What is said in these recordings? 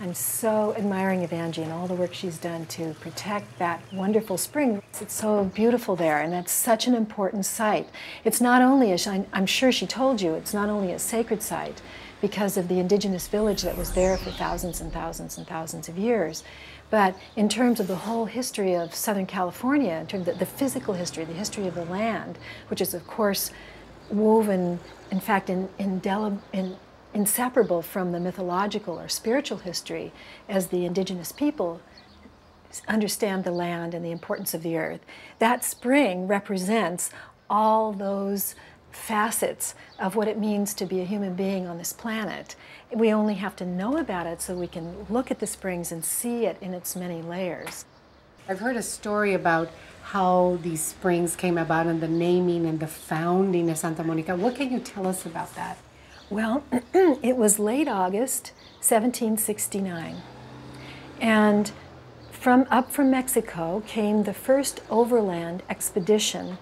I'm so admiring of Angie and all the work she's done to protect that wonderful spring. It's so beautiful there, and that's such an important site. It's not only, as I'm sure she told you, it's not only a sacred site because of the indigenous village that was there for thousands and thousands and thousands of years, but in terms of the whole history of Southern California, in terms of the physical history, the history of the land, which is of course woven, in fact, inseparable from the mythological or spiritual history as the indigenous people understand the land and the importance of the earth. That spring represents all those facets of what it means to be a human being on this planet. We only have to know about it so we can look at the springs and see it in its many layers. I've heard a story about how these springs came about and the naming and the founding of Santa Monica. What can you tell us about that? Well, it was late August, 1769, and up from Mexico came the first overland expedition.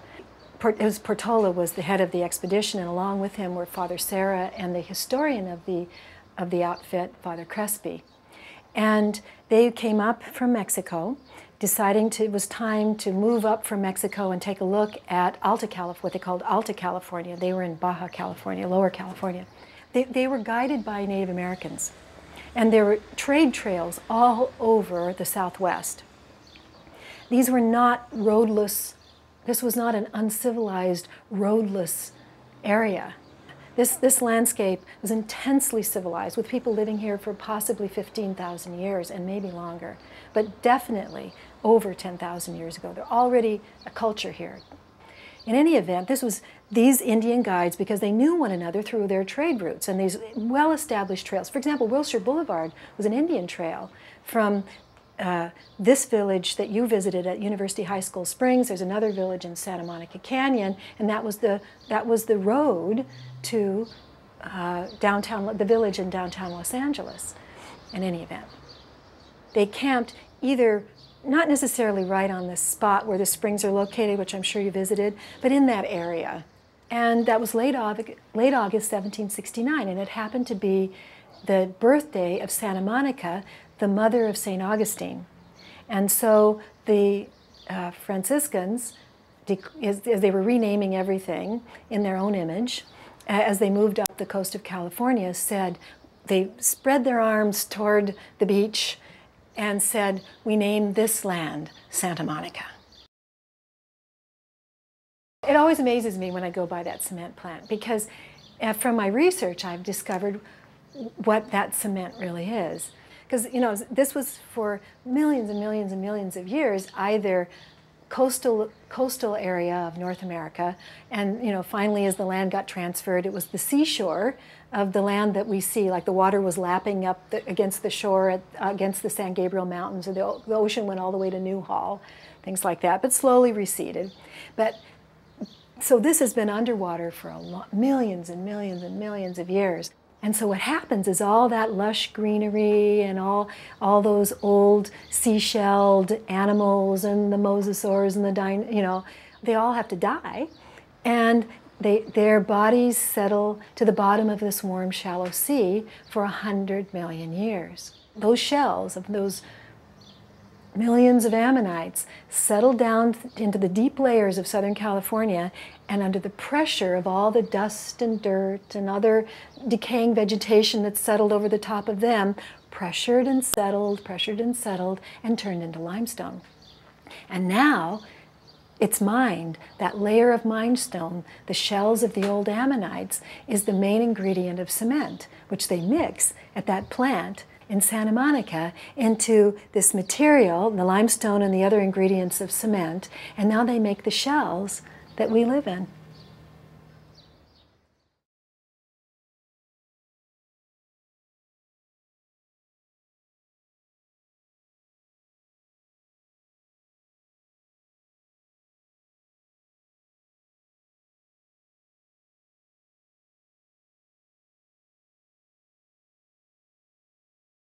Portolo was the head of the expedition, and along with him were Father Serra and the historian of the outfit, Father Crespi. And they came up from Mexico, deciding it was time to move up from Mexico and take a look at Alta California, what they called Alta California. They were in Baja California, Lower California. They were guided by Native Americans, and there were trade trails all over the Southwest. These were not roadless. This was not an uncivilized, roadless area. This landscape was intensely civilized, with people living here for possibly 15,000 years and maybe longer, but definitely over 10,000 years ago. There's already a culture here. In any event, this was these Indian guides, because they knew one another through their trade routes and these well-established trails. For example, Wilshire Boulevard was an Indian trail from this village that you visited at University High School Springs. There's another village in Santa Monica Canyon, and that was the road to the village in downtown Los Angeles. In any event, they camped either not necessarily right on the spot where the springs are located, which I'm sure you visited, but in that area. And that was late August 1769, and it happened to be the birthday of Santa Monica, the mother of St. Augustine. And so the Franciscans, as they were renaming everything in their own image, as they moved up the coast of California, they spread their arms toward the beach and said, "We name this land Santa Monica." It always amazes me when I go by that cement plant, because from my research I've discovered what that cement really is. Because, you know, this was for millions and millions and millions of years either coastal area of North America, and, you know, finally as the land got transferred, it was the seashore of the land that we see, like the water was lapping up against the shore, against the San Gabriel Mountains, or the ocean went all the way to Newhall, things like that, but slowly receded. But so this has been underwater for millions and millions and millions of years. And so what happens is all that lush greenery and all those old seashelled animals and the mosasaurs and they all have to die, and their bodies settle to the bottom of this warm, shallow sea for 100 million years. Those shells of those millions of ammonites settled down into the deep layers of Southern California, and under the pressure of all the dust and dirt and other decaying vegetation that settled over the top of them, pressured and settled, and turned into limestone. And now it's mined. That layer of limestone, the shells of the old ammonites, is the main ingredient of cement, which they mix at that plant in Santa Monica into this material, the limestone and the other ingredients of cement, and now they make the shells that we live in.